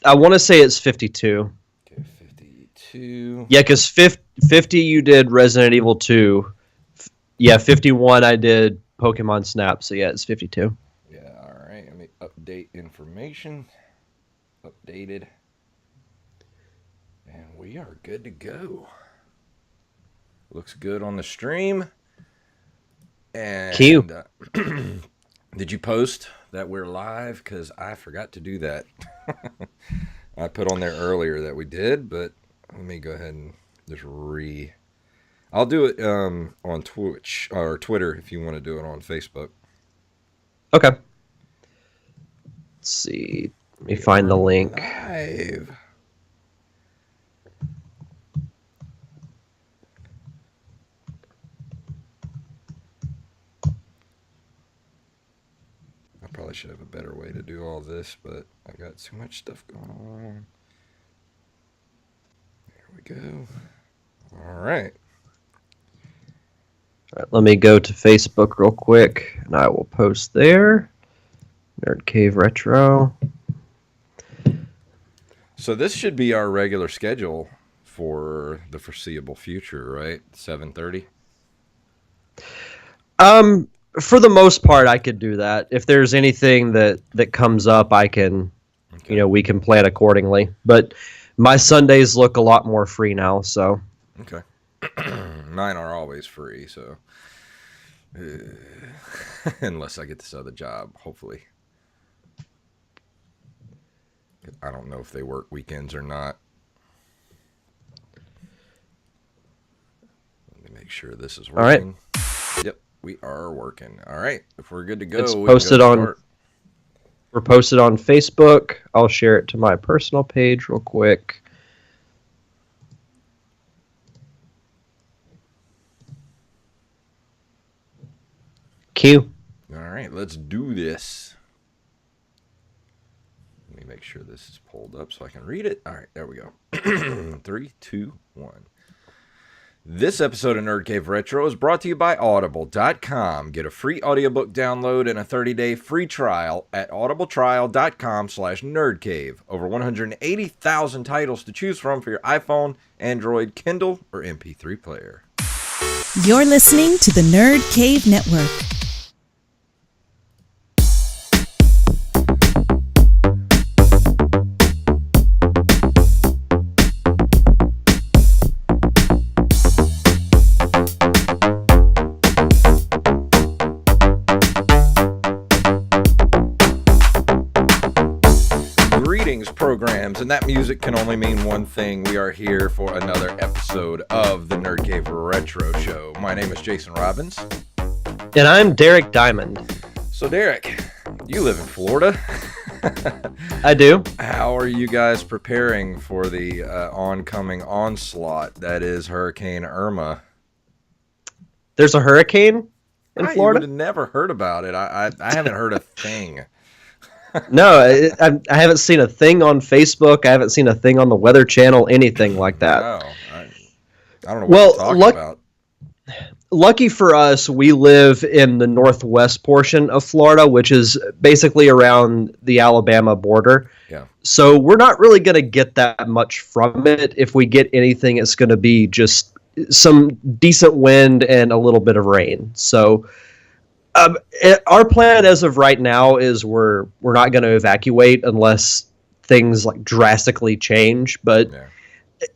I want to say it's 52. Okay, 52. Yeah, because 50 you did Resident Evil 2. Yeah, 51 I did Pokemon Snap. So yeah, it's 52. Yeah, all right. Let me update information. Updated. And we are good to go. Looks good on the stream. And Q. Did you post that we're live? Because I forgot to do that. I put on there earlier that we did, but let me go ahead and just I'll do it on Twitch or Twitter if you want to do it on Facebook. Okay. Let's see. Let me find the link. Live. I probably should have a better way to do all this, but I got too much stuff going on. There we go. All right. All right, let me go to Facebook real quick, and I will post there. Nerd Cave Retro. So this should be our regular schedule for the foreseeable future, right? 7:30. For the most part, I could do that. If there's anything that comes up, I can, Okay. we can plan accordingly. But my Sundays look a lot more free now, so. Okay. Mine are always free, so unless I get this other job, hopefully. I don't know if they work weekends or not. Let me make sure this is working. All right. Yep, we are working. All right, if we're good to go, It's we posted can go on. start. We're posted on Facebook. I'll share it to my personal page real quick. Q. All right, let's do this. Let me make sure this is pulled up so I can read it. All right, there we go. 3, 2, 1. This episode of Nerd Cave Retro is brought to you by Audible.com. Get a free audiobook download and a 30-day free trial at audibletrial.com/nerdcave. Over 180,000 titles to choose from for your iPhone, Android, Kindle, or MP3 player. You're listening to the Nerd Cave Network. Programs, and that music can only mean one thing. We are here for another episode of the Nerd Cave Retro Show. My name is Jason Robbins. And I'm Derek Diamond. So Derek, you live in Florida. I do. How are you guys preparing for the oncoming onslaught that is Hurricane Irma? There's a hurricane in Florida? You would have never heard about it. I haven't heard a thing. No, I haven't seen a thing on Facebook. I haven't seen a thing on the Weather Channel, anything like that. No, I don't know what you're talking about. Lucky for us, we live in the northwest portion of Florida, which is basically around the Alabama border. Yeah. So we're not really going to get that much from it. If we get anything, it's going to be just some decent wind and a little bit of rain. So our plan as of right now is we're not going to evacuate unless things like drastically change. But yeah.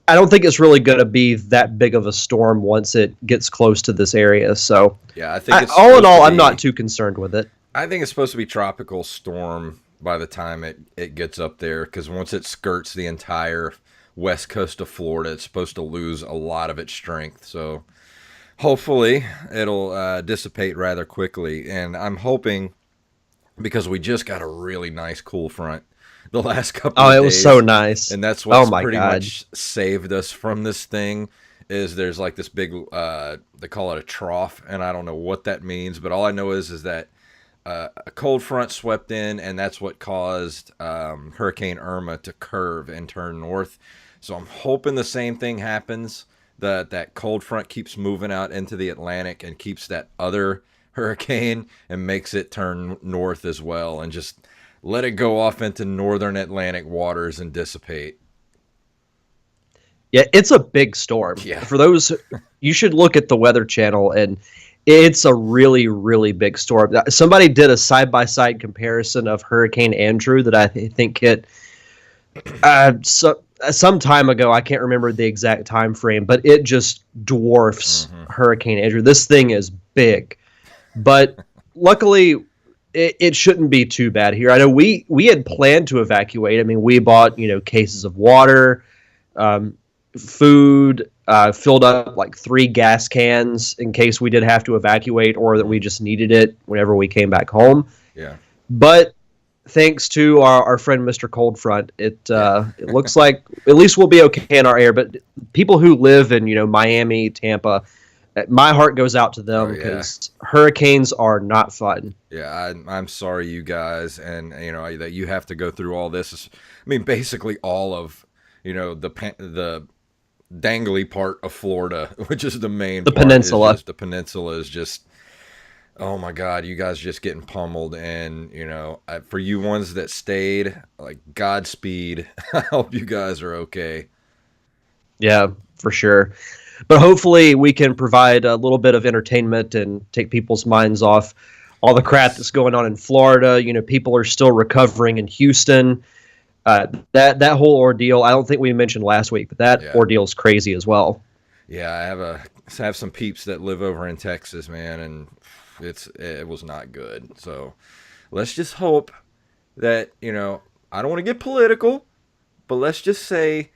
I don't think it's really going to be that big of a storm once it gets close to this area. So yeah, I think all in all, I'm not too concerned with it. I think it's supposed to be tropical storm by the time it gets up there, because once it skirts the entire west coast of Florida, it's supposed to lose a lot of its strength. So hopefully it'll dissipate rather quickly, and I'm hoping, because we just got a really nice cool front the last couple of days. Oh, it was so nice. And that's what's pretty much saved us from this thing, is there's like this big, they call it a trough, and I don't know what that means, but all I know is that a cold front swept in, and that's what caused Hurricane Irma to curve and turn north. So I'm hoping the same thing happens, that cold front keeps moving out into the Atlantic and keeps that other hurricane and makes it turn north as well, and just let it go off into northern Atlantic waters and dissipate. Yeah, it's a big storm. Yeah. For those, you should look at the Weather Channel, and it's a really, really big storm. Somebody did a side-by-side comparison of Hurricane Andrew that I think hit some time ago. I can't remember the exact time frame, but it just dwarfs Hurricane Andrew. This thing is big, but luckily it shouldn't be too bad here. I know we had planned to evacuate. I mean, we bought cases of water, food, filled up like 3 gas cans in case we did have to evacuate or that we just needed it whenever we came back home. Yeah. But thanks to our friend Mr. Cold Front, it looks like at least we'll be okay in our area. But people who live in Miami, Tampa, my heart goes out to them because hurricanes are not fun. Yeah, I'm sorry, you guys, and that you have to go through all this. I mean, basically all of the dangly part of Florida, which is the main part, peninsula. The peninsula is just, oh my God, you guys are just getting pummeled. And for you ones that stayed, like, Godspeed. I hope you guys are okay. Yeah, for sure. But hopefully we can provide a little bit of entertainment and take people's minds off all the crap that's going on in Florida. People are still recovering in Houston. That whole ordeal, I don't think we mentioned last week, but that ordeal is crazy as well. Yeah, I have some peeps that live over in Texas, man, and it was not good. So let's just hope that, I don't want to get political, but let's just say,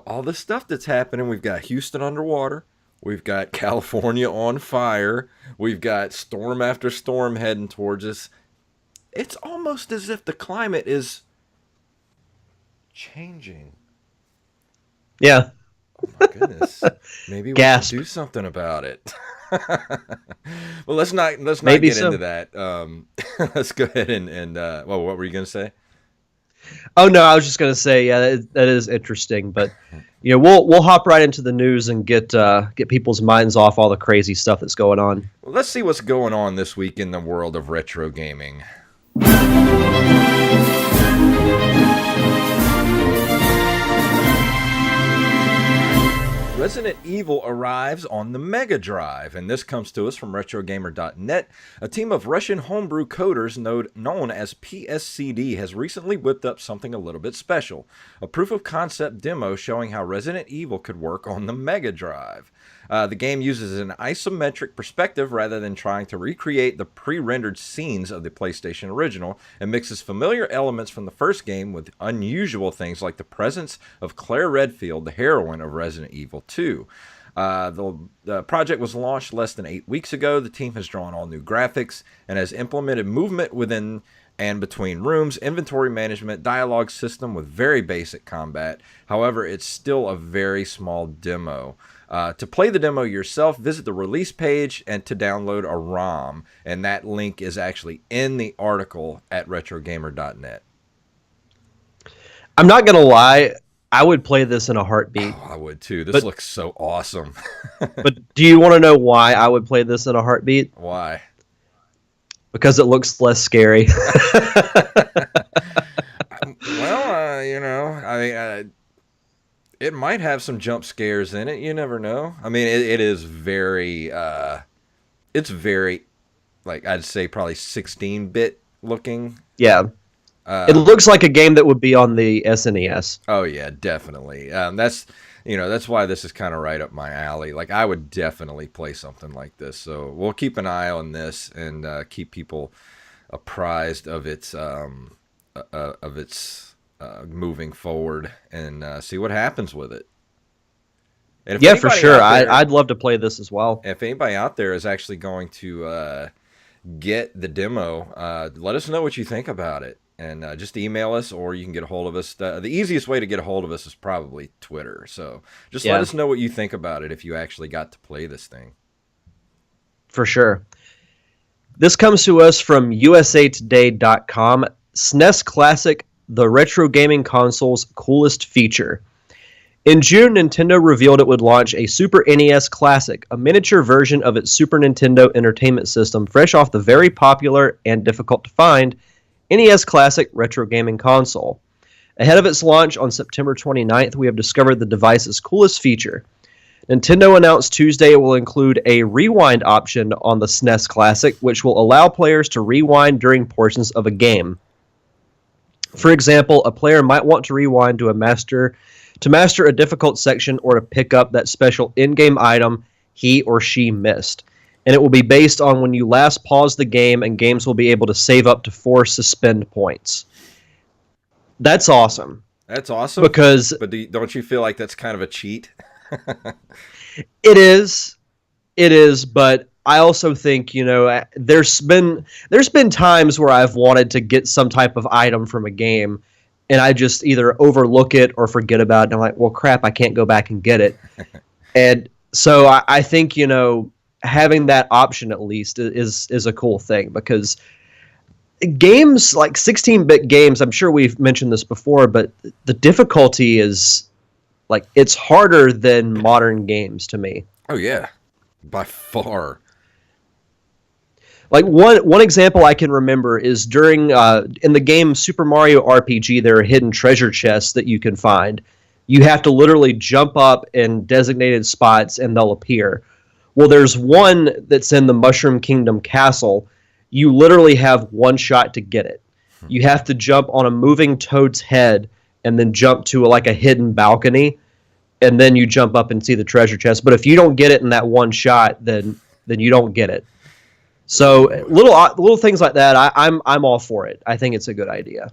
all the stuff that's happening. We've got Houston underwater. We've got California on fire. We've got storm after storm heading towards us. It's almost as if the climate is changing. Yeah. Oh my goodness. Maybe we can do something about it. Well, let's not get into that. Let's go ahead and what were you going to say? Oh no, I was just going to say, that is interesting, but we'll hop right into the news and get people's minds off all the crazy stuff that's going on. Well, let's see what's going on this week in the world of retro gaming. Resident Evil arrives on the Mega Drive, and this comes to us from RetroGamer.net. A team of Russian homebrew coders known as PSCD has recently whipped up something a little bit special, a proof-of-concept demo showing how Resident Evil could work on the Mega Drive. The game uses an isometric perspective rather than trying to recreate the pre-rendered scenes of the PlayStation original, and mixes familiar elements from the first game with unusual things like the presence of Claire Redfield, the heroine of Resident Evil 2. The project was launched less than 8 weeks ago. The team has drawn all new graphics and has implemented movement within and between rooms, inventory management, dialogue system with very basic combat. However, it's still a very small demo. To play the demo yourself, visit the release page and to download a ROM. And that link is actually in the article at RetroGamer.net. I'm not going to lie. I would play this in a heartbeat. Oh, I would too. This looks so awesome. But do you want to know why I would play this in a heartbeat? Why? Because it looks less scary. It might have some jump scares in it. You never know. I mean, it is very, it's very, like, I'd say probably 16-bit looking. Yeah. It looks like a game that would be on the SNES. Oh yeah, definitely. That's why this is kind of right up my alley. Like, I would definitely play something like this. So we'll keep an eye on this and keep people apprised of its moving forward and see what happens with it. And yeah, for sure. I'd love to play this as well. If anybody out there is actually going to get the demo, let us know what you think about it. And just email us, or you can get a hold of us. The easiest way to get a hold of us is probably Twitter. So just let us know what you think about it if you actually got to play this thing. For sure. This comes to us from usatoday.com. SNES Classic, the retro gaming console's coolest feature. In June, Nintendo revealed it would launch a Super NES Classic, a miniature version of its Super Nintendo Entertainment System, fresh off the very popular and difficult to find NES Classic retro gaming console. Ahead of its launch on September 29th, we have discovered the device's coolest feature. Nintendo announced Tuesday it will include a rewind option on the SNES Classic, which will allow players to rewind during portions of a game. For example, a player might want to rewind to master a difficult section or to pick up that special in-game item he or she missed. And it will be based on when you last paused the game, and games will be able to save up to 4 suspend points. That's awesome. That's awesome. But don't you feel like that's kind of a cheat? It is, but I also think, there's been times where I've wanted to get some type of item from a game, and I just either overlook it or forget about it, and I'm like, well, crap, I can't go back and get it. And so I think, having that option at least is a cool thing, because games like 16-bit games, I'm sure we've mentioned this before, but the difficulty is like it's harder than modern games to me. Oh yeah, by far. Like one example I can remember is during in the game Super Mario RPG, there are hidden treasure chests that you can find. You have to literally jump up in designated spots and they'll appear. Well, there's one that's in the Mushroom Kingdom Castle. You literally have one shot to get it. You have to jump on a moving toad's head and then jump to a hidden balcony, and then you jump up and see the treasure chest. But if you don't get it in that one shot, then you don't get it. So little things like that, I'm all for it. I think it's a good idea.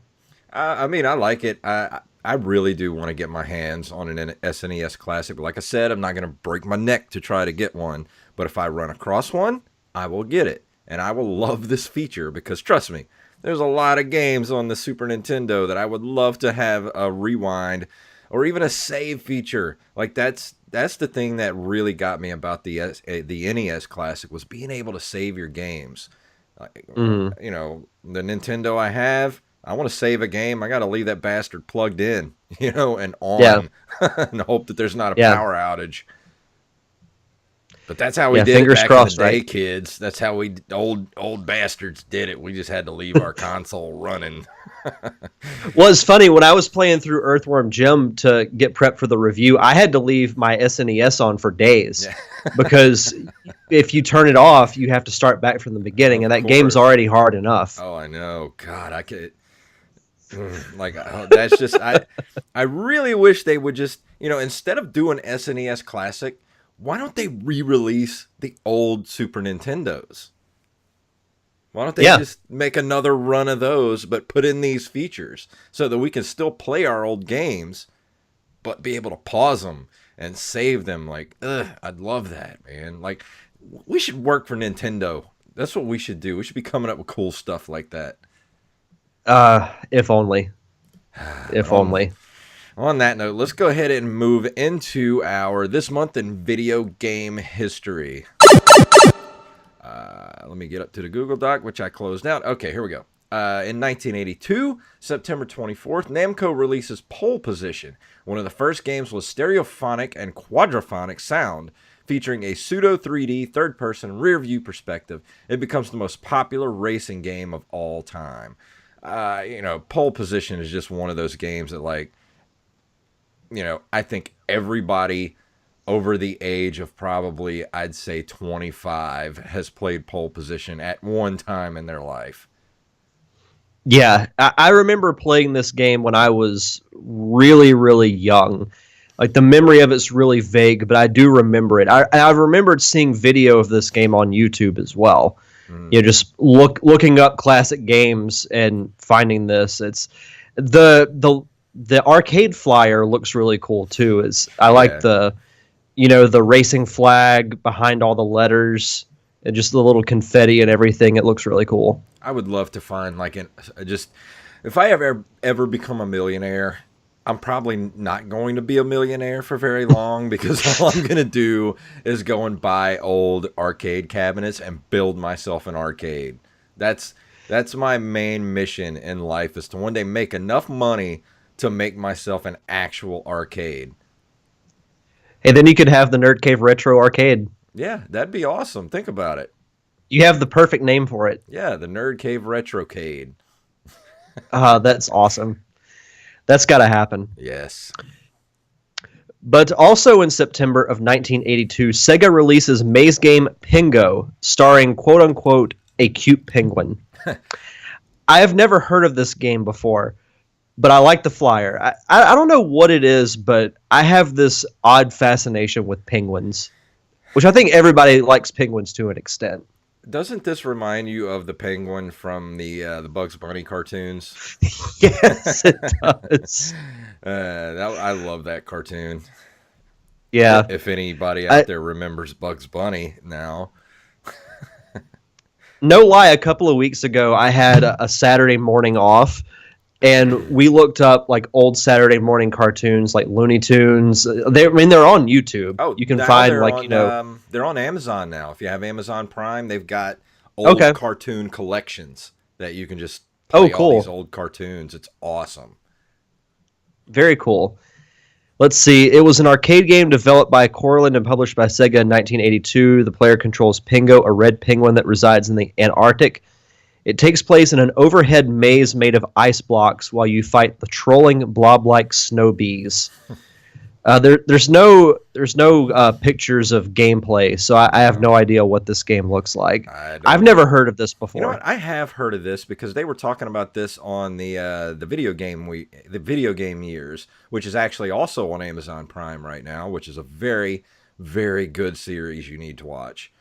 I mean, I like it. I really do want to get my hands on an SNES Classic. But like I said, I'm not going to break my neck to try to get one. But if I run across one, I will get it. And I will love this feature because, trust me, there's a lot of games on the Super Nintendo that I would love to have a rewind or even a save feature. Like that's the thing that really got me about the NES Classic, was being able to save your games. The Nintendo I have, I want to save a game, I got to leave that bastard plugged in, and on, and hope that there's not a power outage. But that's how we did it back in the day, right? Kids. That's how we old bastards did it. We just had to leave our console running. Well, it's funny, when I was playing through Earthworm Jim to get prepped for the review, I had to leave my SNES on for days because if you turn it off, you have to start back from the beginning, and that game's already hard enough. Oh, I know. God, I could. That's just I really wish they would just, instead of doing SNES Classic, why don't they re-release the old Super Nintendos? Why don't they just make another run of those, but put in these features so that we can still play our old games, but be able to pause them and save them? I'd love that, man. We should work for Nintendo. That's what we should do. We should be coming up with cool stuff like that. If only. If only. On that note, let's go ahead and move into our This Month in Video Game History. Let me get up to the Google Doc, which I closed out. Okay, here we go. In 1982, September 24th, Namco releases Pole Position. One of the first games with stereophonic and quadraphonic sound, featuring a pseudo 3D third-person rear-view perspective. It becomes the most popular racing game of all time. Pole Position is just one of those games that, I think everybody over the age of probably, I'd say 25, has played Pole Position at one time in their life. Yeah, I remember playing this game when I was really, really young. The memory of it's really vague, but I do remember it. I remembered seeing video of this game on YouTube as well. Just looking up classic games and finding this. It's the arcade flyer looks really cool too. I like the racing flag behind all the letters and just the little confetti and everything. It looks really cool. I would love to find if I ever become a millionaire, I'm probably not going to be a millionaire for very long, because all I'm going to do is go and buy old arcade cabinets and build myself an arcade. That's my main mission in life, is to one day make enough money to make myself an actual arcade. And then you could have the Nerd Cave Retro Arcade. Yeah, that'd be awesome. Think about it. You have the perfect name for it. Yeah, the Nerd Cave Retrocade. That's awesome. That's got to happen. Yes. But also in September of 1982, Sega releases maze game Pingo, starring quote-unquote a cute penguin. I have never heard of this game before, but I like the flyer. I don't know what it is, but I have this odd fascination with penguins, which I think everybody likes penguins to an extent. Doesn't this remind you of the penguin from the Bugs Bunny cartoons? Yes, it does. I love that cartoon. Yeah. If anybody I, out there remembers Bugs Bunny now. no lie, a couple of weeks ago, I had a Saturday morning off, and we looked up like old Saturday morning cartoons, like Looney Tunes. They're on YouTube. Oh, You can now find like they're on Amazon now. If you have Amazon Prime, they've got Okay. old cartoon collections that you can just Oh, play all these cool. old cartoons. It's awesome. Very cool. Let's see. It was an arcade game developed by Corland and published by Sega in 1982. The player controls Pingo, a red penguin that resides in the Antarctic. It takes place in an overhead maze made of ice blocks while you fight the trolling blob-like snow bees. There's no pictures of gameplay, so I have no idea what this game looks like. I don't I've know. never heard of this You know before. what? I have heard of this because they were talking about this on the video game years, which is actually also on Amazon Prime right now, which is a very, very good series you need to watch.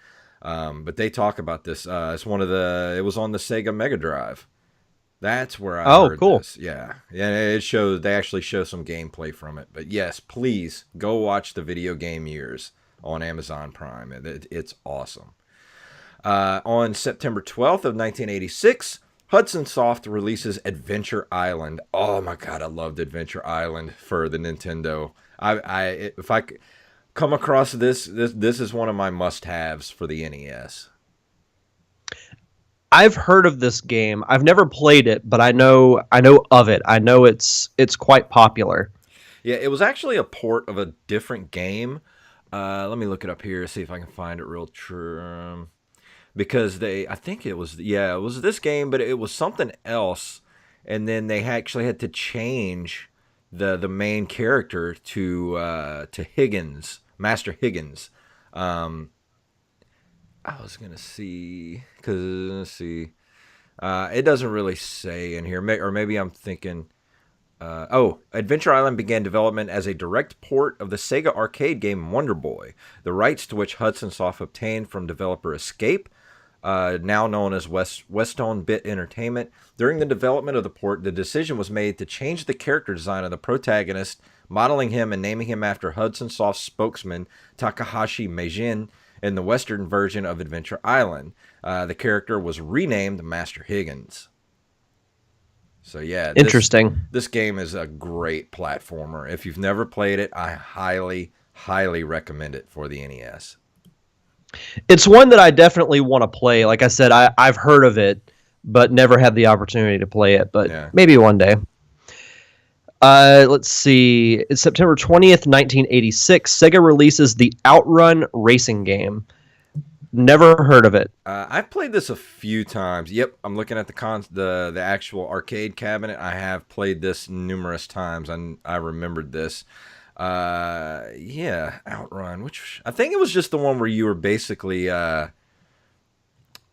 But they talk about this. It was on the Sega Mega Drive. That's where I Oh, heard cool. this. Yeah. Yeah, it shows they actually show some gameplay from it. But yes, please go watch the video game years on Amazon Prime. It's awesome. On September 12th of 1986, Hudson Soft releases Adventure Island. Oh my god, I loved Adventure Island for the Nintendo. If I come across this is one of my must-haves for the NES. I've heard of this game. I've never played it, but I know of it. I know it's quite popular. Yeah, it was actually a port of a different game. Let me look it up here, see if I can find it real true. Because I think it was, yeah, it was this game, but it was something else. And then they actually had to change the main character to Higgins, Master Higgins. Um, I was gonna see because let's see, it doesn't really say in here, or maybe I'm thinking. Adventure Island began development as a direct port of the Sega arcade game Wonder Boy, the rights to which Hudson Soft obtained from developer Escape, now known as Westone Bit Entertainment. During the development of the port, the decision was made to change the character design of the protagonist, modeling him and naming him after Hudson Soft spokesman Takahashi Meijin in the Western version of Adventure Island. The character was renamed Master Higgins. So yeah, Interesting. this game is a great platformer. If you've never played it, I highly, highly recommend it for the NES. It's one that I definitely want to play. Like I said, I've heard of it, but never had the opportunity to play it. But Yeah. maybe one day. Let's see. It's September 20th, 1986. Sega releases the Outrun racing game. Never heard of it. I've played this a few times. Yep, I'm looking at the actual arcade cabinet. I have played this numerous times, and I remembered this. Yeah, Outrun. Which I think it was just the one where you were basically you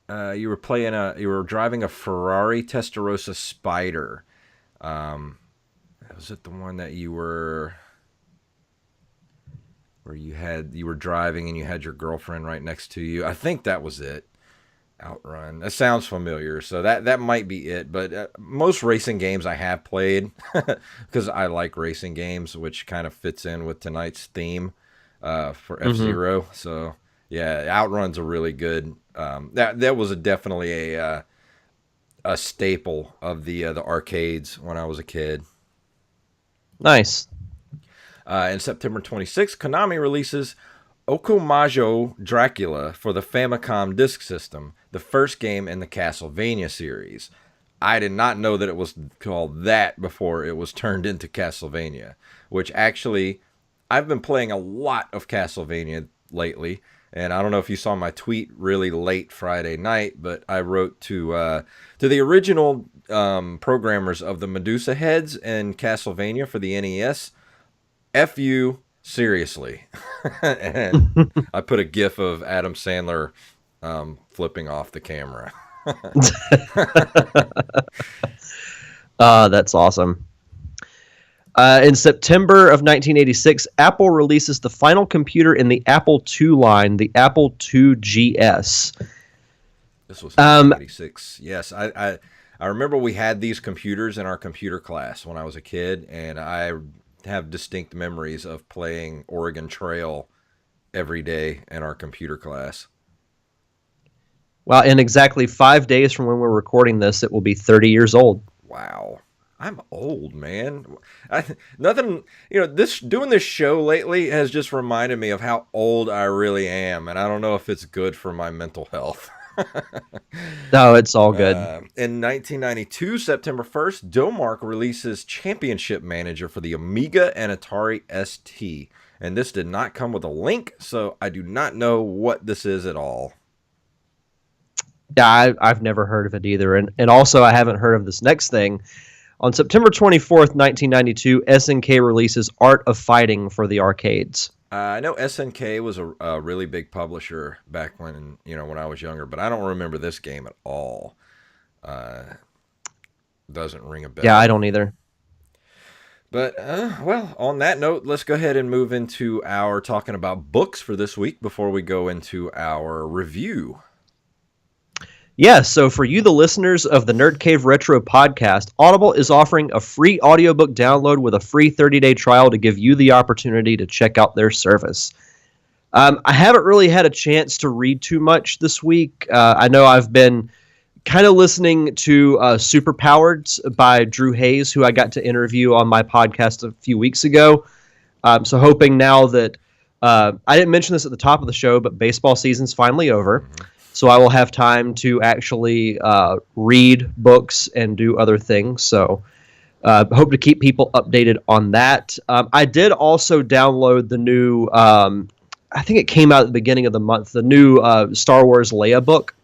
were driving a Ferrari Testarossa Spider. Was it the one that you were where you were driving and you had your girlfriend right next to you? I think that was it. Outrun. That sounds familiar, so that might be it. But most racing games I have played because I like racing games, which kind of fits in with tonight's theme for F-Zero. So yeah, Outrun's a really good. That was definitely a staple of the arcades when I was a kid. Nice. In September 26th, Konami releases Okomajo Dracula for the Famicom Disk System, the first game in the Castlevania series. I did not know that it was called that before it was turned into Castlevania, which actually, I've been playing a lot of Castlevania lately. And I don't know if you saw my tweet really late Friday night, but I wrote to the original programmers of the Medusa heads in Castlevania for the NES. F you, seriously. And I put a GIF of Adam Sandler flipping off the camera. That's awesome. In September of 1986, Apple releases the final computer in the Apple II line, the Apple II GS. This was 1986. Yes, I remember we had these computers in our computer class when I was a kid, and I have distinct memories of playing Oregon Trail every day in our computer class. Well, in exactly 5 days from when we're recording this, it will be 30 years old. Wow. I'm old, man. Nothing, doing this show lately has just reminded me of how old I really am, and I don't know if it's good for my mental health. No, it's all good. In 1992, September 1st, Domark releases Championship Manager for the Amiga and Atari ST. And this did not come with a link, so I do not know what this is at all. Yeah, I've never heard of it either. And also, I haven't heard of this next thing. On September 24th, 1992, SNK releases Art of Fighting for the arcades. I know SNK was a really big publisher back when I was younger, but I don't remember this game at all. Doesn't ring a bell. Yeah, I don't either. But, well, on that note, let's go ahead and move into our talking about books for this week before we go into our review. Yeah, so for you, the listeners of the Nerd Cave Retro podcast, Audible is offering a free audiobook download with a free 30-day trial to give you the opportunity to check out their service. I haven't really had a chance to read too much this week. I know I've been kind of listening to Superpowered by Drew Hayes, who I got to interview on my podcast a few weeks ago. So hoping now that I didn't mention this at the top of the show, but baseball season's finally over. Mm-hmm. So I will have time to actually read books and do other things. So hope to keep people updated on that. I did also download the new, I think it came out at the beginning of the month, the new Star Wars Leia book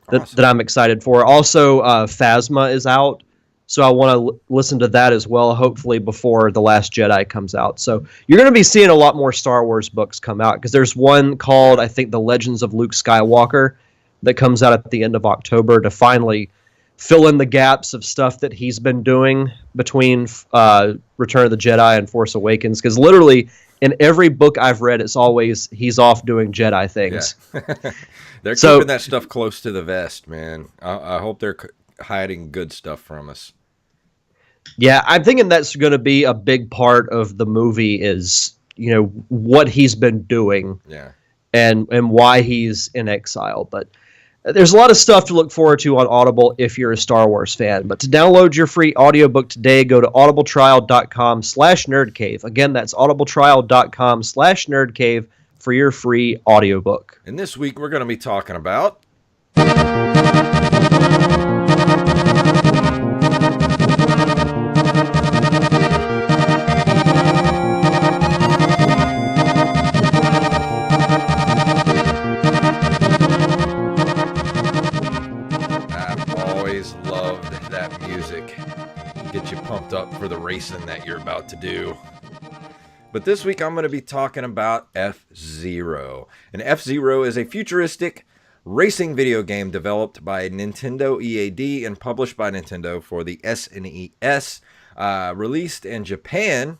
that I'm excited for. Also, Phasma is out. So I want to listen to that as well, hopefully before The Last Jedi comes out. So you're going to be seeing a lot more Star Wars books come out, because there's one called, I think, The Legends of Luke Skywalker that comes out at the end of October to finally fill in the gaps of stuff that he's been doing between Return of the Jedi and Force Awakens. Because literally in every book I've read, it's always he's off doing Jedi things. Yeah. They're keeping that stuff close to the vest, man. I hope they're hiding good stuff from us. Yeah, I'm thinking that's going to be a big part of the movie is, what he's been doing, and why he's in exile. But there's a lot of stuff to look forward to on Audible if you're a Star Wars fan. But to download your free audiobook today, go to audibletrial.com/nerdcave. Again, that's audibletrial.com/nerdcave for your free audiobook. And this week we're going to be talking about up for the racing that you're about to do. But this week I'm going to be talking about F-Zero. And F-Zero is a futuristic racing video game developed by Nintendo EAD and published by Nintendo for the SNES, released in Japan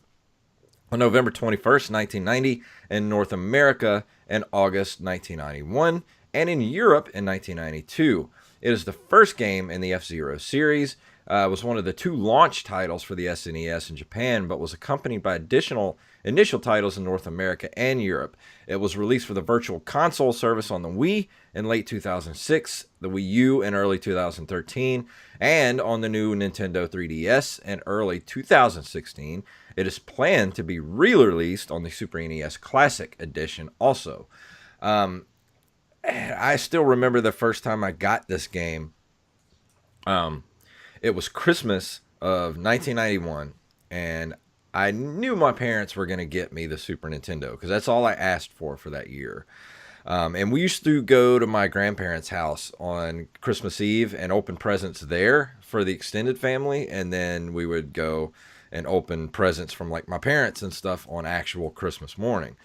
on November 21st, 1990, in North America in August 1991, and in Europe in 1992. It is the first game in the F-Zero series. It was one of the two launch titles for the SNES in Japan, but was accompanied by additional initial titles in North America and Europe. It was released for the Virtual Console service on the Wii in late 2006, the Wii U in early 2013, and on the new Nintendo 3DS in early 2016. It is planned to be re-released on the Super NES Classic Edition also. I still remember the first time I got this game. It was Christmas of 1991, and I knew my parents were going to get me the Super Nintendo because that's all I asked for that year. And we used to go to my grandparents' house on Christmas Eve and open presents there for the extended family. And then we would go and open presents from like my parents and stuff on actual Christmas morning.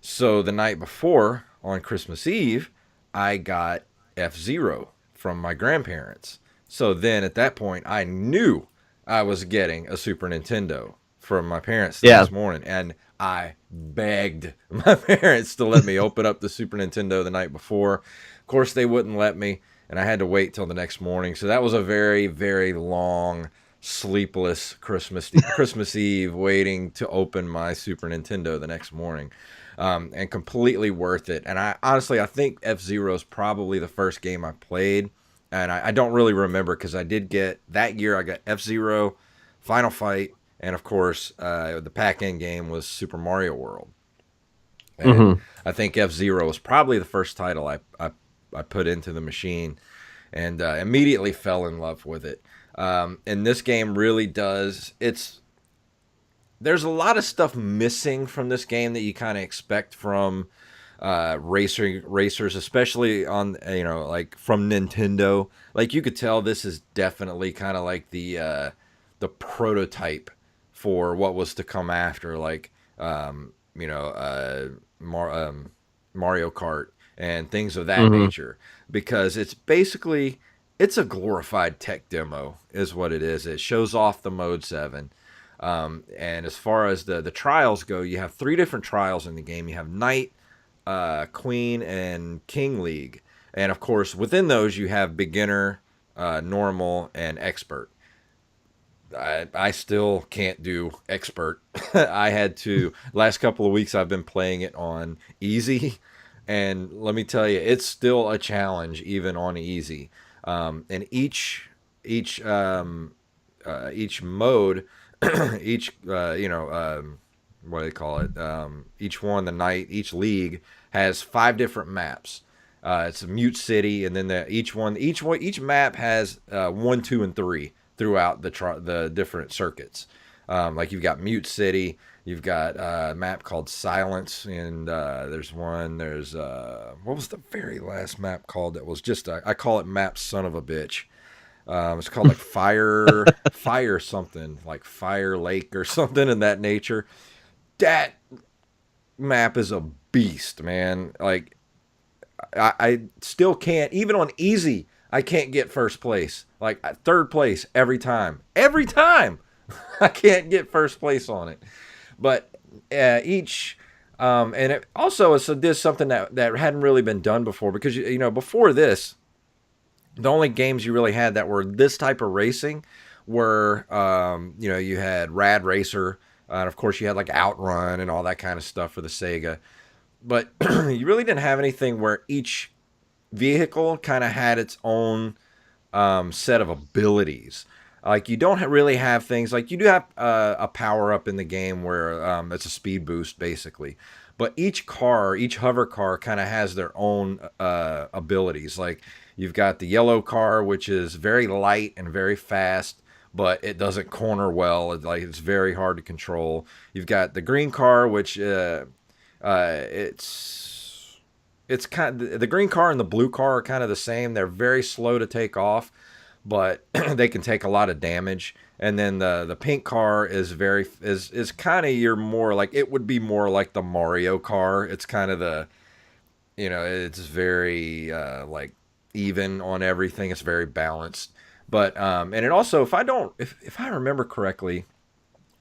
So the night before on Christmas Eve, I got F-Zero from my grandparents. So then at that point, I knew I was getting a Super Nintendo from my parents the Yeah. next morning. And I begged my parents to let me open up the Super Nintendo the night before. Of course, they wouldn't let me, and I had to wait till the next morning. So that was a very, very long, sleepless Christmas Eve waiting to open my Super Nintendo the next morning. And completely worth it. And I honestly, I think F-Zero is probably the first game I played. And I don't really remember because I did get, that year I got F-Zero, Final Fight, and of course, the pack-in game was Super Mario World. And I think F-Zero was probably the first title I put into the machine and immediately fell in love with it. And this game really does, there's a lot of stuff missing from this game that you kind of expect from racers, especially on, like from Nintendo. Like you could tell this is definitely kind of like the prototype for what was to come after, like Mario Kart and things of that nature, because it's a glorified tech demo is what it is. It shows off the Mode 7. And as far as the trials go, you have 3 different trials in the game. You have Knight, Queen, and King League. And of course, within those, you have beginner, normal, and expert. I still can't do expert. I had to, last couple of weeks, I've been playing it on easy. And let me tell you, it's still a challenge, even on easy. And each mode, each what do they call it? Each one, the night, each league has 5 different maps. It's a Mute City, and then each map has 1, 2, and 3 throughout the different circuits. Like you've got Mute City, you've got a map called Silence, and there's what was the very last map called? That was just I call it Map Son of a Bitch. It's called like Fire something, like Fire Lake or something in that nature. That map is a beast, man. Like, I still can't, even on easy, I can't get first place. Like, 3rd place every time. Every time! I can't get first place on it. But and it also did something that hadn't really been done before, because, before this, the only games you really had that were this type of racing were, you had Rad Racer, and of course you had like Outrun and all that kind of stuff for the Sega. But you really didn't have anything where each vehicle kind of had its own set of abilities. Like you don't really have things like you do have a power up in the game where it's a speed boost basically. But each hover car kind of has their own abilities. Like you've got the yellow car, which is very light and very fast, but it doesn't corner well. It's very hard to control. You've got the green car, which it's kind of, the green car and the blue car are kind of the same. They're very slow to take off, but they can take a lot of damage. And then the pink car is kind of your more like, it would be more like the Mario car. It's kind of it's very like even on everything. It's very balanced. But and it also, if I remember correctly,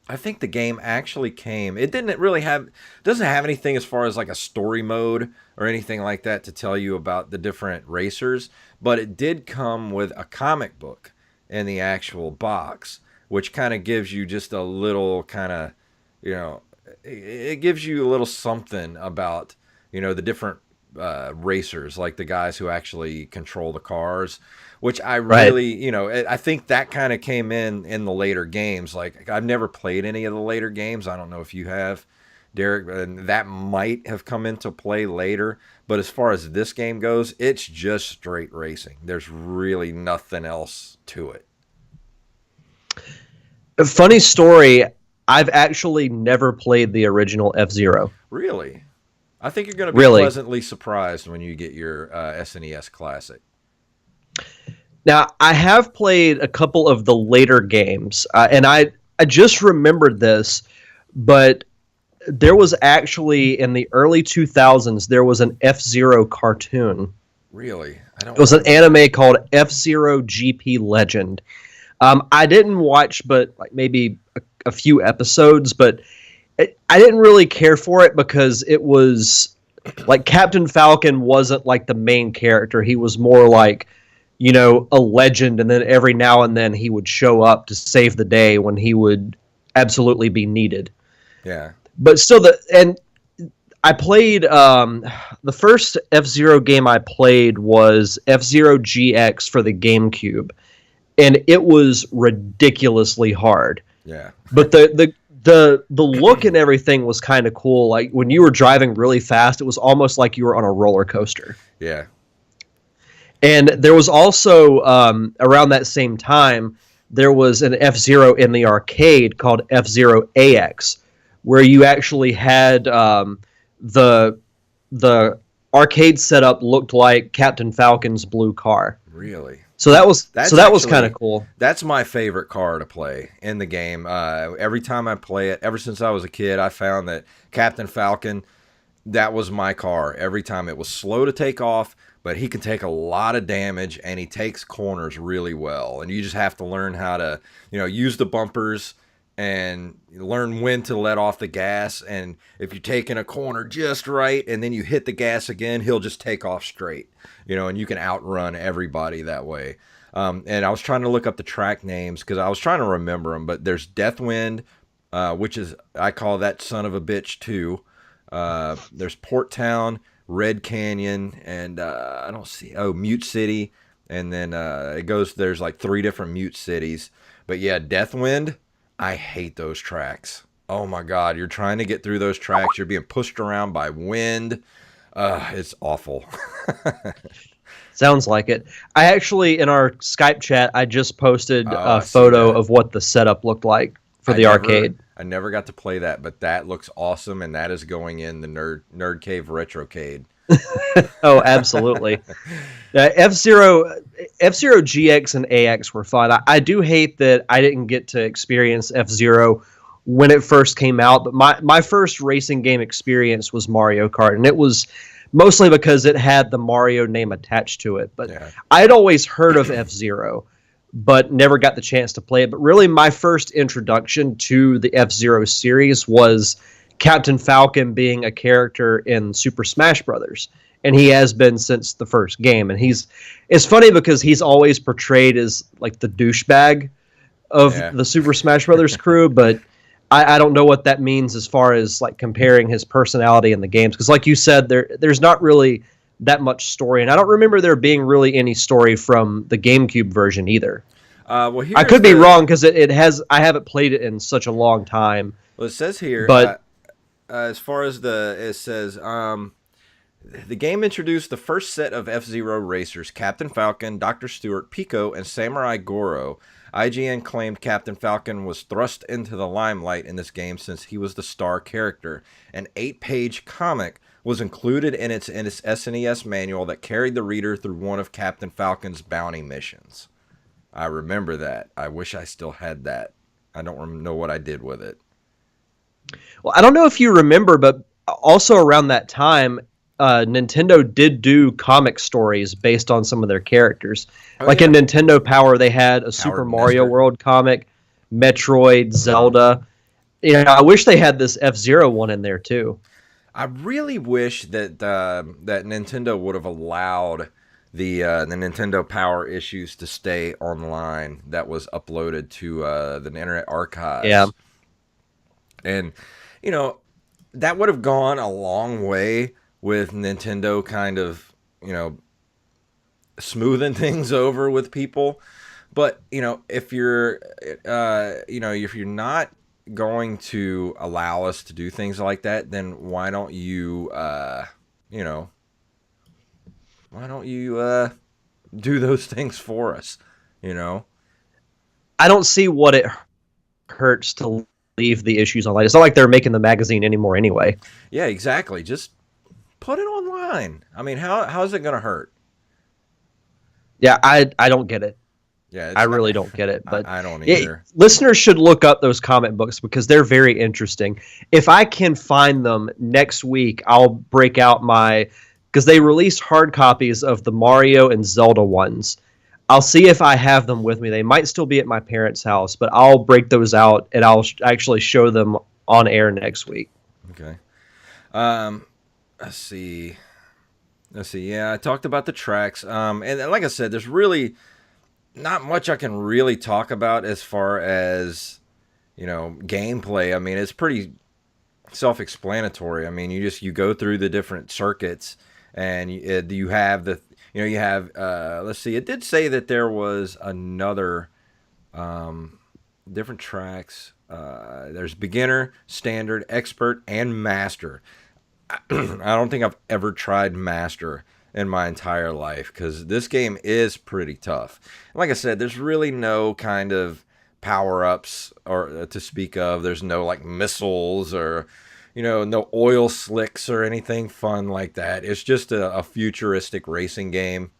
I think the game actually it doesn't have anything as far as like a story mode or anything like that to tell you about the different racers, but it did come with a comic book in the actual box, which kind of gives you just a little kind of, it gives you a little something about, the different racers, like the guys who actually control the cars, which I really, I think that kind of came in the later games. Like I've never played any of the later games. I don't know if you have, Derek, and that might have come into play later. But as far as this game goes, it's just straight racing. There's really nothing else to it. A funny story, I've actually never played the original F-Zero. Really? I think you're going to be Really. pleasantly surprised when you get your SNES Classic. Now, I have played a couple of the later games, and I just remembered this, but there was actually in the early 2000s there was an F-Zero cartoon. Really? I don't It was an remember anime that. called F-Zero GP Legend. I didn't watch, but like maybe a few episodes, but I didn't really care for it because it was like Captain Falcon wasn't like the main character. He was more like, a legend, and then every now and then he would show up to save the day when he would absolutely be needed. Yeah. But still, I played the first F-Zero game I played was F-Zero GX for the GameCube, and it was ridiculously hard. Yeah. But the look and everything was kind of cool. Like when you were driving really fast, it was almost like you were on a roller coaster. Yeah. And there was also around that same time there was an F-Zero in the arcade called F-Zero AX, where you actually had the arcade setup looked like Captain Falcon's blue car. Really? So that was Actually, kind of cool. That's my favorite car to play in the game. Every time I play it, ever since I was a kid, I found that Captain Falcon, that was my car. Every time it was slow to take off, but he can take a lot of damage and he takes corners really well. And you just have to learn how to, use the bumpers and learn when to let off the gas. And if you're taking a corner just right and then you hit the gas again, he'll just take off straight, and you can outrun everybody that way. And I was trying to look up the track names because I was trying to remember them, but there's Deathwind, which is, I call that son of a bitch too. There's Port Town, Red Canyon, and I don't see, Mute City. And then there's like 3 different Mute cities. But yeah, Deathwind, I hate those tracks. Oh my God, you're trying to get through those tracks. You're being pushed around by wind. It's awful. Sounds like it. I actually, in our Skype chat, I just posted I a see photo that. of what the setup looked like for the arcade. I never got to play that, but that looks awesome, and that is going in the Nerd Cave Retrocade. Oh, absolutely. F-Zero GX and AX were fun. I do hate that I didn't get to experience F-Zero when it first came out, but my first racing game experience was Mario Kart, and it was mostly because it had the Mario name attached to it. But Yeah. I'd always heard of F-Zero, but never got the chance to play it. But really, my first introduction to the F-Zero series was Captain Falcon being a character in Super Smash Brothers, and he has been since the first game. And it's funny because he's always portrayed as like the douchebag of the Super Smash Brothers crew, but I don't know what that means as far as like comparing his personality in the games, because like you said, there's not really that much story, and I don't remember there being really any story from the GameCube version either. Well, I could be wrong because I haven't played it in such a long time. Well, it says here, but as far as it says, the game introduced the first set of F-Zero racers: Captain Falcon, Dr. Stewart, Pico, and Samurai Goro. IGN claimed Captain Falcon was thrust into the limelight in this game since he was the star character. An 8-page comic was included in its SNES manual that carried the reader through one of Captain Falcon's bounty missions. I remember that. I wish I still had that. I don't know what I did with it. Well, I don't know if you remember, but also around that time, Nintendo did do comic stories based on some of their characters. In Nintendo Power, they had a Super Mario World comic, Metroid, Zelda. I wish they had this F-Zero one in there too. I really wish that that Nintendo would have allowed the Nintendo Power issues to stay online. That was uploaded to the Internet Archives. Yeah, and that would have gone a long way with Nintendo kind of, smoothing things over with people. But, if you're, if you're not going to allow us to do things like that, then why don't you, do those things for us, I don't see what it hurts to leave the issues online. It's not like they're making the magazine anymore anyway. Yeah, exactly. Just put it online. I mean, how's it going to hurt? Yeah, I don't get it. Yeah, I it's not. really don't get it. But I don't either. listeners should look up those comic books because they're very interesting. If I can find them next week, I'll break out my because they released hard copies of the Mario and Zelda ones. I'll see if I have them with me. They might still be at my parents' house, but I'll break those out and I'll actually show them on air next week. Okay. Um, let's see. Let's see. Yeah, I talked about the tracks. And like I said, there's really not much I can really talk about as far as gameplay. I mean, it's pretty self-explanatory. I mean, you go through the different circuits, and you have you have. Let's see. It did say that there was another different tracks. There's beginner, standard, expert, and master. I don't think I've ever tried master in my entire life because this game is pretty tough. Like I said, there's really no kind of power ups or to speak of. There's no like missiles or no oil slicks or anything fun like that. It's just a futuristic racing game,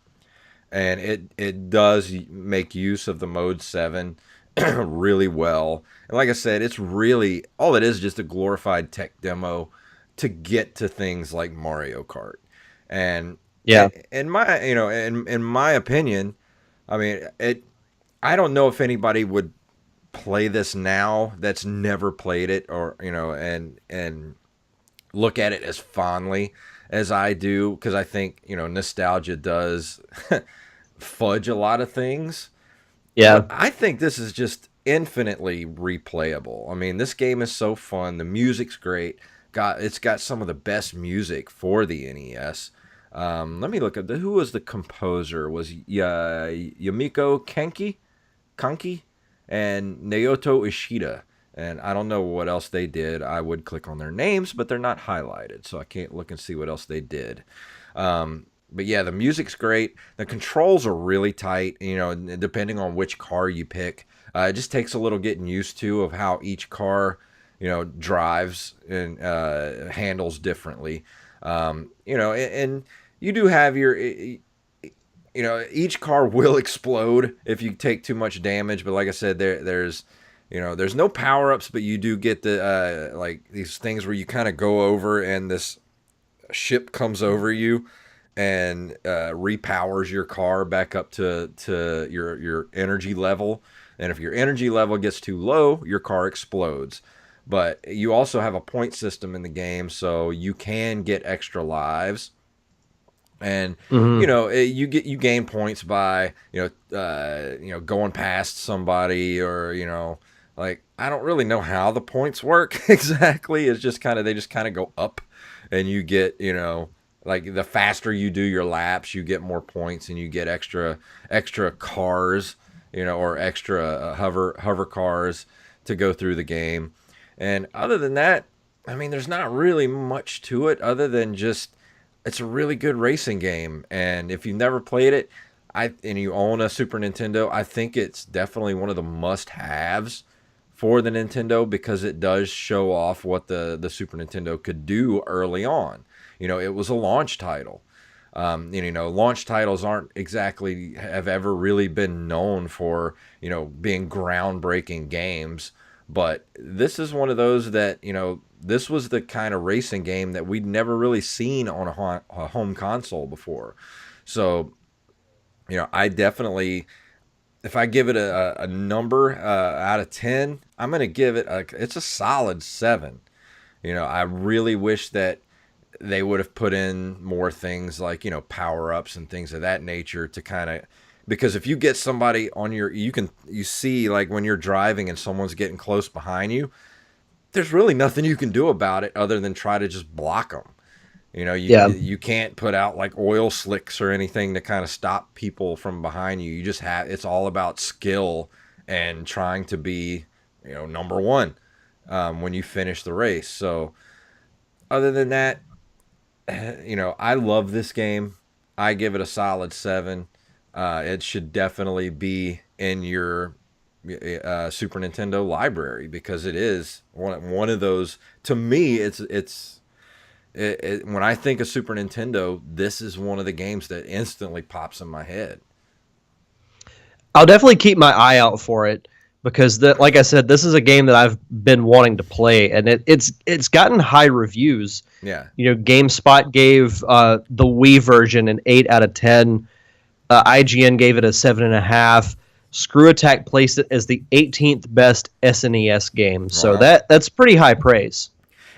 and it does make use of the Mode 7 really well. And like I said, it's really all it is just a glorified tech demo to get to things like Mario Kart. And Yeah. in my in my opinion, I mean I don't know if anybody would play this now that's never played it or and look at it as fondly as I do because I think nostalgia does fudge a lot of things. Yeah. But I think this is just infinitely replayable. I mean, this game is so fun. The music's great. It's got some of the best music for the NES. Let me look at who was the composer. Was Yamiko Kanki and Naoto Ishida. And I don't know what else they did. I would click on their names, but they're not highlighted, so I can't look and see what else they did. But yeah, the music's great. The controls are really tight, depending on which car you pick. It just takes a little getting used to of how each car, drives and handles differently. And you do have each car will explode if you take too much damage. But like I said, there's no power ups, but you do get the like these things where you kind of go over and this ship comes over you and repowers your car back up to your energy level. And if your energy level gets too low, your car explodes. But you also have a point system in the game, so you can get extra lives. And you gain points by going past somebody or like I don't really know how the points work exactly. It's just they just go up, and you get like the faster you do your laps, you get more points, and you get extra cars, or extra hover cars to go through the game. And other than that, I mean, there's not really much to it other than just it's a really good racing game. And if you've never played it, and you own a Super Nintendo, I think it's definitely one of the must-haves for the Nintendo because it does show off what the Super Nintendo could do early on. It was a launch title. Launch titles aren't exactly have ever really been known for, being groundbreaking games. But this is one of those that, this was the kind of racing game that we'd never really seen on a home console before. So, I definitely, if I give it a number out of 10, I'm going to give it, it's a solid 7. I really wish that they would have put in more things like, power-ups and things of that nature to kind of, because if you get somebody on you see like when you're driving and someone's getting close behind you, there's really nothing you can do about it other than try to just block them. You can't put out like oil slicks or anything to kind of stop people from behind you. You just it's all about skill and trying to be, number one when you finish the race. So other than that, I love this game. I give it a solid 7. It should definitely be in your Super Nintendo library because it is one of those. To me, it's When I think of Super Nintendo, this is one of the games that instantly pops in my head. I'll definitely keep my eye out for it because, like I said, this is a game that I've been wanting to play, and it's gotten high reviews. Yeah. GameSpot gave the Wii version an 8 out of 10. IGN gave it a 7.5. Screw Attack placed it as the 18th best SNES game, so Wow. that's pretty high praise.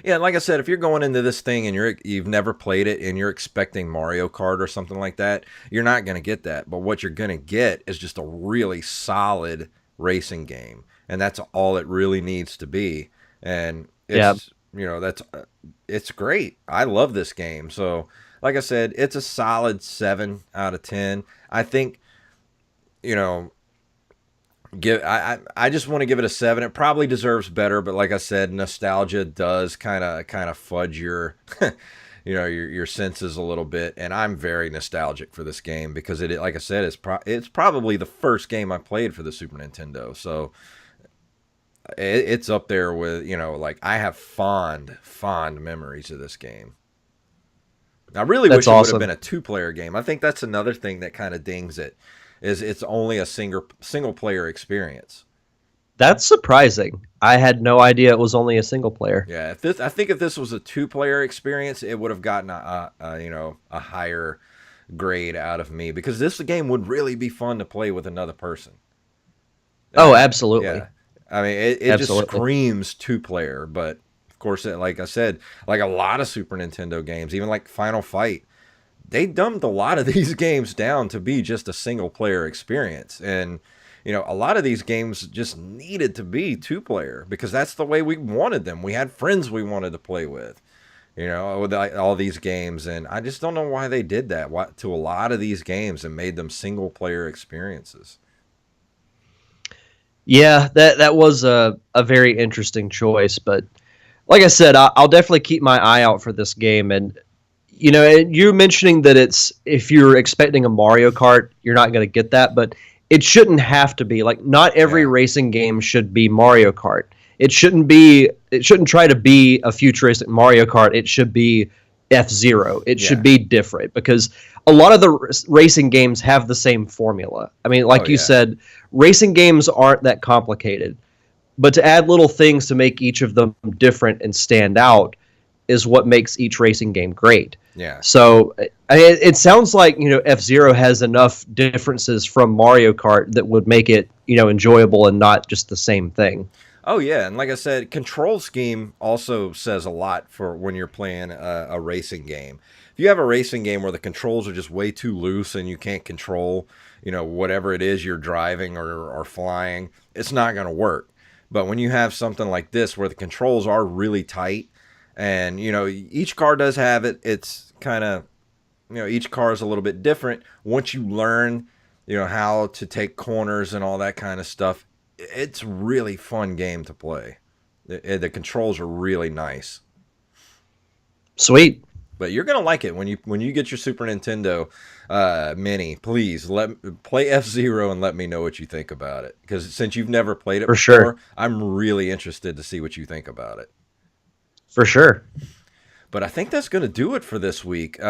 Yeah, like I said, if you're going into this thing and you've never played it and you're expecting Mario Kart or something like that, you're not going to get that. But what you're going to get is just a really solid racing game, and that's all it really needs to be. And it's it's great. I love this game. So, like I said, it's a solid 7 out of 10. I think you know I just want to give it a 7. It probably deserves better, but like I said, nostalgia does kind of fudge your your senses a little bit, and I'm very nostalgic for this game because like I said, it's probably the first game I played for the Super Nintendo. So it's up there with, like I have fond memories of this game. I really That's wish it would have awesome. been a 2-player game. I think that's another thing that kind of dings it, is it's only a single player experience. That's surprising. I had no idea it was only a single player. Yeah, I think if this was a 2-player experience, it would have gotten a higher grade out of me, because this game would really be fun to play with another person. Oh, absolutely. Yeah, I mean it just Absolutely. screams 2-player, but of course, like I said, like a lot of Super Nintendo games, even like Final Fight, they dumbed a lot of these games down to be just a single player experience. And, a lot of these games just needed to be 2-player because that's the way we wanted them. We had friends we wanted to play with, with all these games. And I just don't know why they did that to a lot of these games and made them single player experiences. Yeah, that was a very interesting choice, but like I said, I'll definitely keep my eye out for this game. And you're mentioning that if you're expecting a Mario Kart, you're not going to get that, but it shouldn't have to be. Like, not every Yeah. racing game should be Mario Kart. It shouldn't try to be a futuristic Mario Kart. It should be F-Zero. It should Yeah. be different because a lot of the racing games have the same formula. I mean, Oh, like you yeah. said, racing games aren't that complicated. But to add little things to make each of them different and stand out is what makes each racing game great. Yeah. So it sounds like F-Zero has enough differences from Mario Kart that would make it enjoyable and not just the same thing. Oh yeah, and like I said, control scheme also says a lot for when you're playing a racing game. If you have a racing game where the controls are just way too loose and you can't control, whatever it is you're driving or flying, it's not going to work. But when you have something like this where the controls are really tight, and each car does have it, it's kind of, each car is a little bit different. Once you learn, how to take corners and all that kind of stuff, it's a really fun game to play. The controls are really nice. Sweet. But you're gonna like it when you get your Super Nintendo Mini. Please play F-Zero and let me know what you think about it. Because since you've never played it For before, sure. I'm really interested to see what you think about it. For sure. But I think that's going to do it for this week. You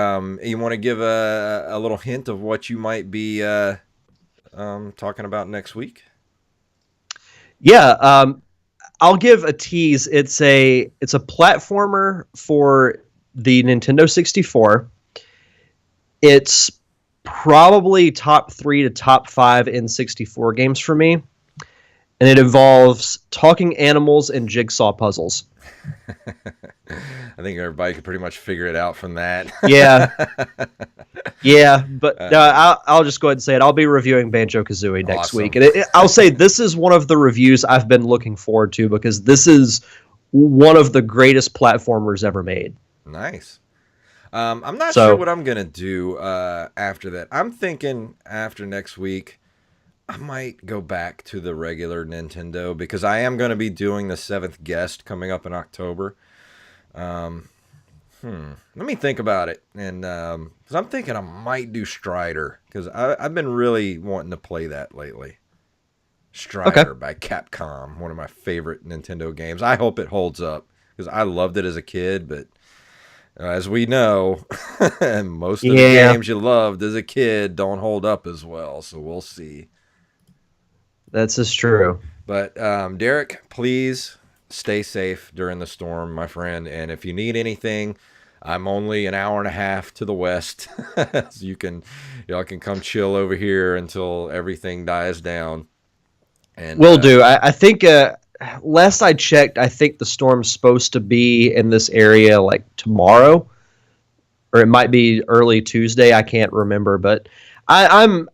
want to give a little hint of what you might be talking about next week? Yeah, I'll give a tease. It's a platformer for the Nintendo 64. It's probably top 3 to top 5 N64 games for me. And it involves talking animals and jigsaw puzzles. I think everybody could pretty much figure it out from that. Yeah. Yeah, but I'll just go ahead and say it. I'll be reviewing Banjo-Kazooie next Awesome. week. And I'll say this is one of the reviews I've been looking forward to because this is one of the greatest platformers ever made. Nice. I'm not sure what I'm going to do after that. I'm thinking after next week, I might go back to the regular Nintendo because I am going to be doing the 7th Guest coming up in October. Let me think about it. And because I'm thinking I might do Strider because I've been really wanting to play that lately. Strider by Capcom, one of my favorite Nintendo games. I hope it holds up because I loved it as a kid, but As we know, most of the Yeah, games you loved as a kid don't hold up as well. So we'll see. that's just true. But Derek, please stay safe during the storm, my friend. And if you need anything, I'm only an hour and a half to the west, so y'all can come chill over here until everything dies down. And Will do. I think last I checked, I think the storm's supposed to be in this area like tomorrow, or it might be early Tuesday. I can't remember, but I'm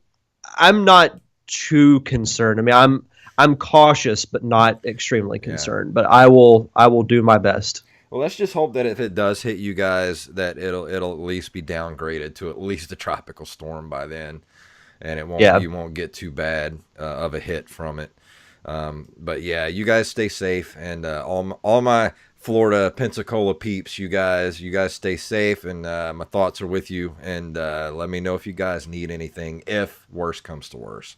not too concerned. I mean, I'm cautious, but not extremely yeah. concerned. But I will do my best. Well, let's just hope that if it does hit you guys, that it'll at least be downgraded to at least a tropical storm by then, and Yeah, you won't get too bad of a hit from it. But yeah, you guys stay safe, and all my Florida Pensacola peeps, you guys stay safe, and my thoughts are with you. And let me know if you guys need anything, if worse comes to worse.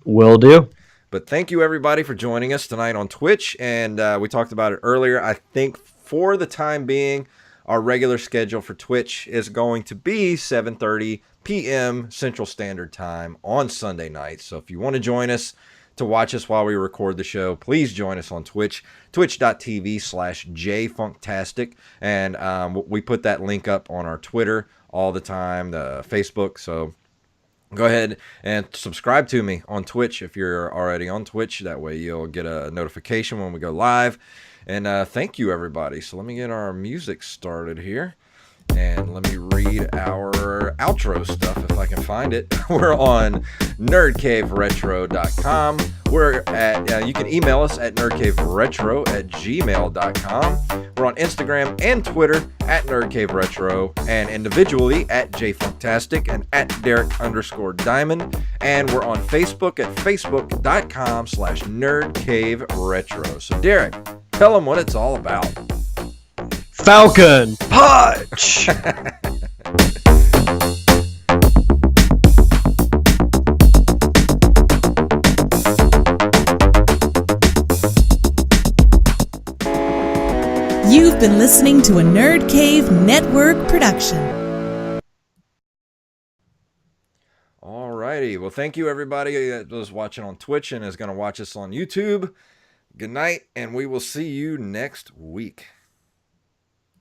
will do. But thank you, everybody, for joining us tonight on Twitch. And we talked about it earlier. I think for the time being, our regular schedule for Twitch is going to be 7:30 p.m. Central Standard Time on Sunday nights. So if you want to join us to watch us while we record the show, please join us on Twitch, twitch.tv/jfunktastic. And we put that link up on our Twitter all the time, the Facebook. So go ahead and subscribe to me on Twitch if you're already on Twitch. That way you'll get a notification when we go live. And thank you, everybody. So let me get our music started here. And let me read our outro stuff if I can find it. We're on nerdcaveretro.com. We're at, you can email us at nerdcaveretro@gmail.com. We're on Instagram and Twitter at nerdcaveretro, and individually at jfunktastic and at Derek_Diamond. And we're on Facebook at facebook.com/nerdcaveretro. So Derek, tell them what it's all about. Falcon Punch. You've been listening to a Nerd Cave Network production. Alrighty. Well, thank you, everybody that was watching on Twitch and is going to watch us on YouTube. Good night, and we will see you next week.